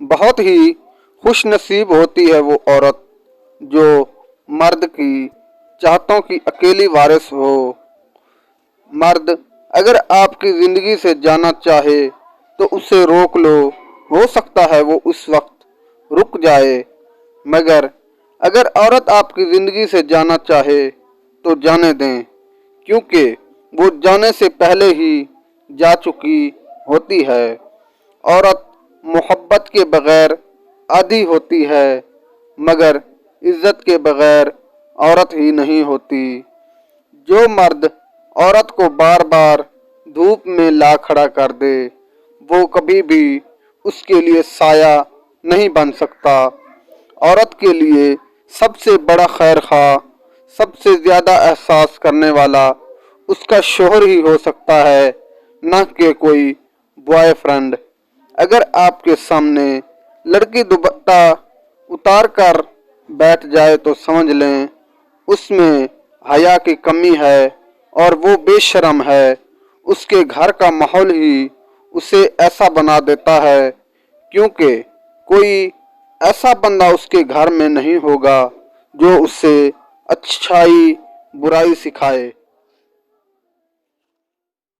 बहुत ही खुश नसीब होती है वो औरत जो मर्द की चाहतों की अकेली वारिस हो। मर्द अगर आपकी ज़िंदगी से जाना चाहे तो उसे रोक लो, हो सकता है वो उस वक्त रुक जाए, मगर अगर औरत आपकी ज़िंदगी से जाना चाहे तो जाने दें, क्योंकि वो जाने से पहले ही जा चुकी होती है। औरत मोहब्बत के बगैर आधी होती है, मगर इज्जत के बगैर औरत ही नहीं होती। जो मर्द औरत को बार बार धूप में ला खड़ा कर दे, वो कभी भी उसके लिए साया नहीं बन सकता। औरत के लिए सबसे बड़ा खैर खा, सबसे ज़्यादा एहसास करने वाला उसका शोहर ही हो सकता है, न कि कोई बॉयफ्रेंड। अगर आपके सामने लड़की दुपट्टा उतार कर बैठ जाए तो समझ लें उसमें हया की कमी है और वो बेशर्म है। उसके घर का माहौल ही उसे ऐसा बना देता है, क्योंकि कोई ऐसा बंदा उसके घर में नहीं होगा जो उसे अच्छाई बुराई सिखाए।